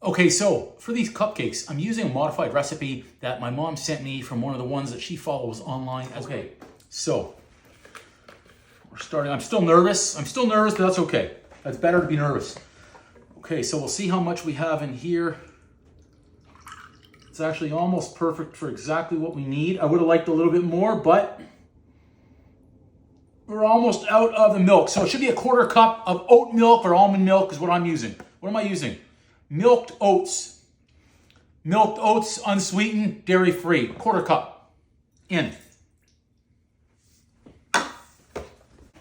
Okay, so for these cupcakes, I'm using a modified recipe that my mom sent me from one of the ones that she follows online. Okay, so we're starting. I'm still nervous, but that's okay. That's better to be nervous. Okay, so we'll see how much we have in here. It's actually almost perfect for exactly what we need. I would have liked a little bit more, but we're almost out of the milk. So it should be a 1/4 cup of oat milk or almond milk is what I'm using. What am I using? Milked oats. Milked oats, unsweetened, dairy-free. 1/4 cup. In.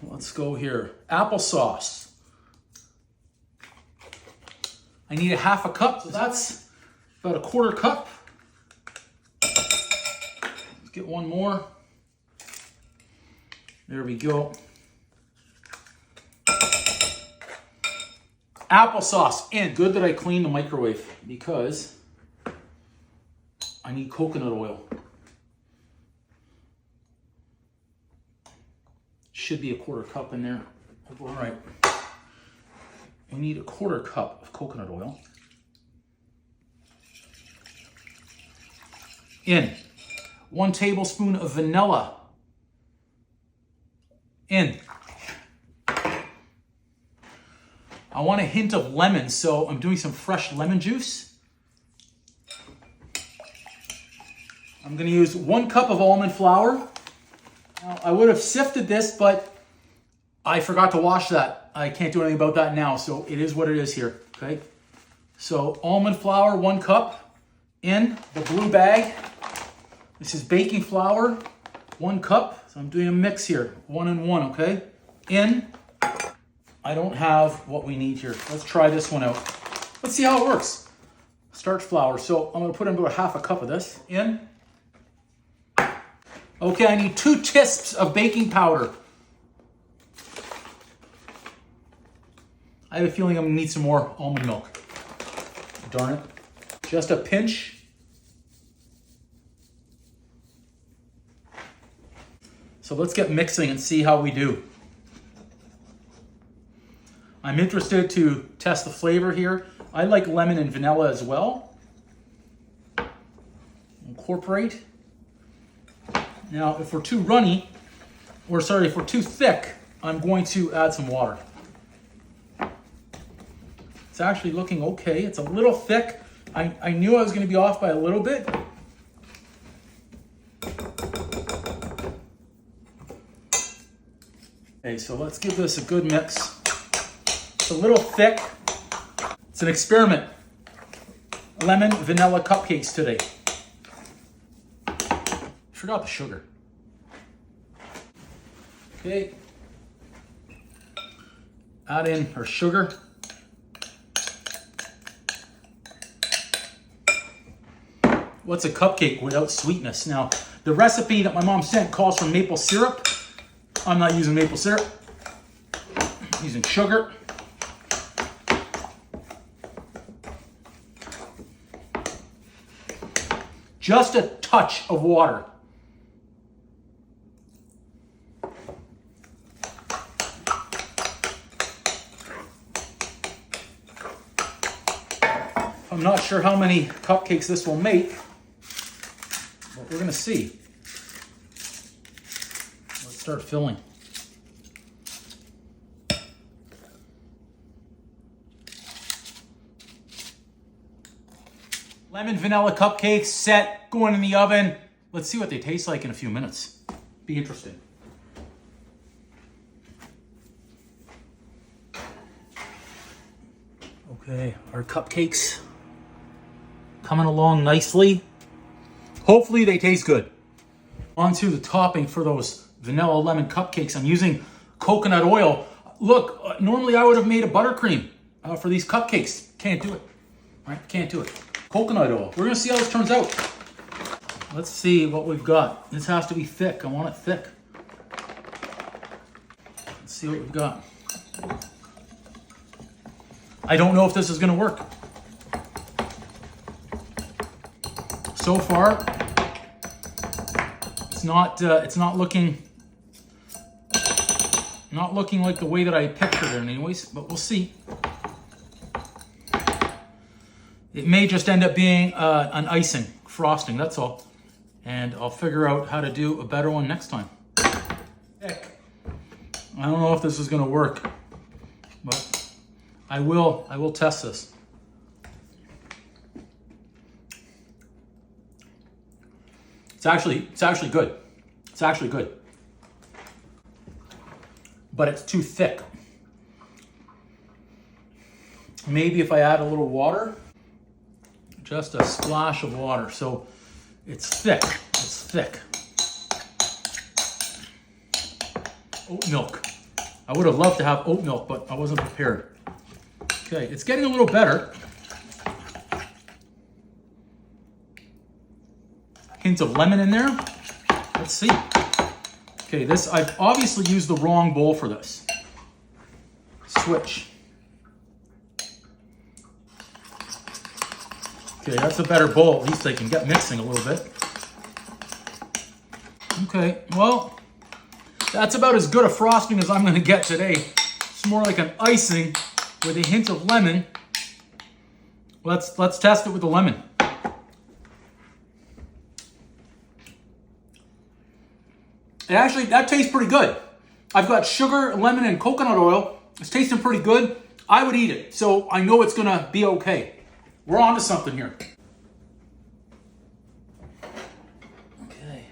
Let's go here. Applesauce. I need a 1/2 cup, so that's about a 1/4 cup. Let's get one more. There we go. Applesauce in. Good that I cleaned the microwave because I need coconut oil. Should be a 1/4 cup in there. All right. We need a 1/4 cup of coconut oil. In. 1 tablespoon of vanilla. In. I want a hint of lemon, so I'm doing some fresh lemon juice. I'm going to use 1 cup of almond flour. Now, I would have sifted this, but I forgot to wash that. I can't do anything about that now, so it is what it is here, okay? So almond flour, 1 cup in the blue bag. This is baking flour, 1 cup. So I'm doing a mix here, 1 and 1, okay? In. I don't have what we need here. Let's try this one out. Let's see how it works. Starch flour. So I'm going to put in about a 1/2 cup of this in. Okay, I need 2 teaspoons of baking powder. I have a feeling I'm going to need some more almond milk. Darn it. Just a pinch. So let's get mixing and see how we do. I'm interested to test the flavor here. I like lemon and vanilla as well. Incorporate. Now, if we're too runny, if we're too thick, I'm going to add some water. It's actually looking okay. It's a little thick. I knew I was going to be off by a little bit. Okay, so let's give this a good mix. It's a little thick. It's an experiment. Lemon vanilla cupcakes today. Forgot the sugar. Okay. Add in our sugar. What's a cupcake without sweetness? Now, the recipe that my mom sent calls for maple syrup. I'm not using maple syrup. I'm using sugar. Just a touch of water. I'm not sure how many cupcakes this will make, but we're going to see. Let's start filling. Lemon vanilla cupcakes set, going in the oven. Let's see what they taste like in a few minutes. Be interesting. Okay, our cupcakes coming along nicely. Hopefully they taste good. Onto the topping for those vanilla lemon cupcakes. I'm using coconut oil. Look, normally I would have made a buttercream for these cupcakes. Can't do it. All right, can't do it. Coconut oil. We're gonna see how this turns out. Let's see what we've got. This has to be thick. I want it thick. Let's see what we've got. I don't know if this is gonna work. So far, it's not looking like the way that I pictured it anyways, but we'll see. It may just end up being an icing, frosting, that's all. And I'll figure out how to do a better one next time. Heck, I don't know if this is gonna work, but I will test this. It's actually good. It's actually good. But it's too thick. Maybe if I add a little water, just a splash of water. So it's thick, it's thick. Oat milk. I would have loved to have oat milk, but I wasn't prepared. Okay, it's getting a little better. Hints of lemon in there. Let's see. Okay, I've obviously used the wrong bowl for this. Switch. Okay, that's a better bowl. At least I can get mixing a little bit. Okay, well, that's about as good a frosting as I'm going to get today. It's more like an icing with a hint of lemon. Let's test it with the lemon. That tastes pretty good. I've got sugar, lemon, and coconut oil. It's tasting pretty good. I would eat it, so I know it's gonna be okay. We're on to something here. Okay,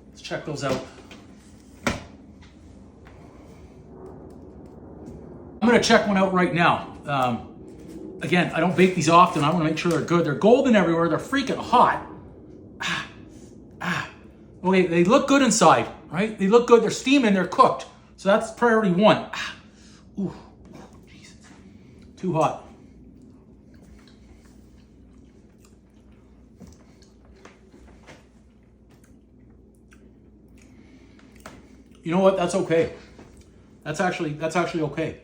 let's check those out. I'm gonna check one out right now. Again, I don't bake these often. I wanna make sure they're good. They're golden everywhere. They're freaking hot. Okay, they look good inside, right? They look good. They're steaming. They're cooked. So that's priority one. Ooh, Jesus. Too hot. You know what? That's okay. That's actually okay.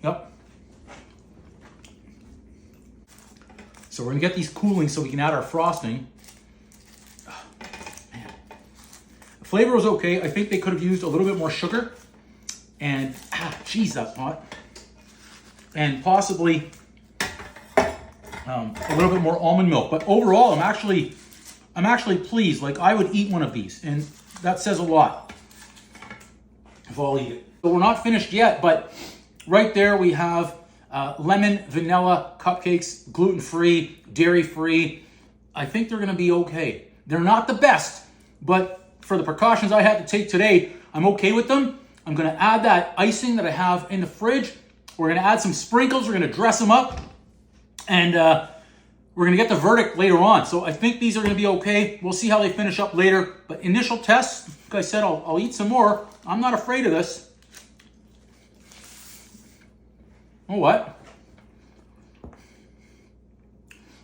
Yep. So we're gonna get these cooling so we can add our frosting. Oh, man. The flavor was okay. I think they could have used a little bit more sugar. And, geez, that's hot. And possibly a little bit more almond milk. But overall, I'm actually pleased. Like, I would eat one of these. And that says a lot if I'll eat it. So we're not finished yet, but right there we have lemon, vanilla cupcakes, gluten-free, dairy-free. I think they're gonna be okay. They're not the best, but for the precautions I had to take today, I'm okay with them. I'm gonna add that icing that I have in the fridge. We're gonna add some sprinkles. We're gonna dress them up. And we're gonna get the verdict later on. So I think these are gonna be okay. We'll see how they finish up later. But initial tests, like I said, I'll eat some more. I'm not afraid of this. Oh, what?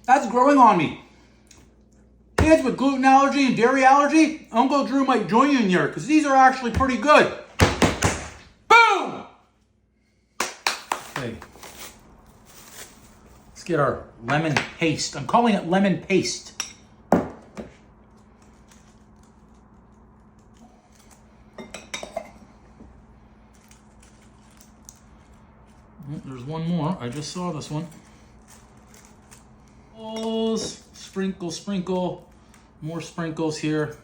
That's growing on me. Kids with gluten allergy and dairy allergy, Uncle Drew might join you in here because these are actually pretty good. Boom! Okay. Let's get our lemon paste. I'm calling it lemon paste. There's one more. I just saw this one. Sprinkle, sprinkle. More sprinkles here.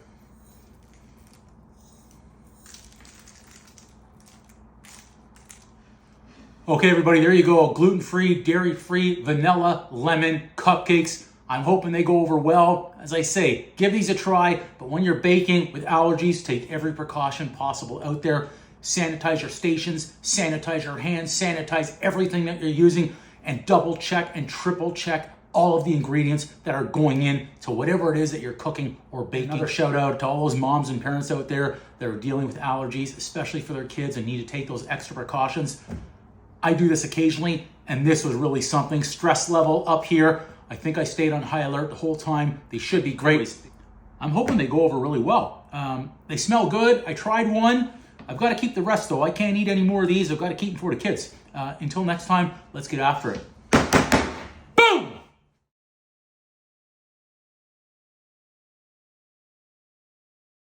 Okay, everybody, there you go. Gluten-free, dairy-free, vanilla, lemon cupcakes. I'm hoping they go over well. As I say, give these a try. But when you're baking with allergies, take every precaution possible out there. Sanitize your stations, sanitize your hands, sanitize everything that you're using, and double check and triple check all of the ingredients that are going in to whatever it is that you're cooking or baking. Another shout out to all those moms and parents out there that are dealing with allergies, especially for their kids, and need to take those extra precautions. I do this occasionally, and this was really something. Stress level up here. I think I stayed on high alert the whole time. They should be great. I'm hoping they go over really well. They smell good. I tried one. I've got to keep the rest though. I can't eat any more of these. I've got to keep them for the kids. Until next time, let's get after it.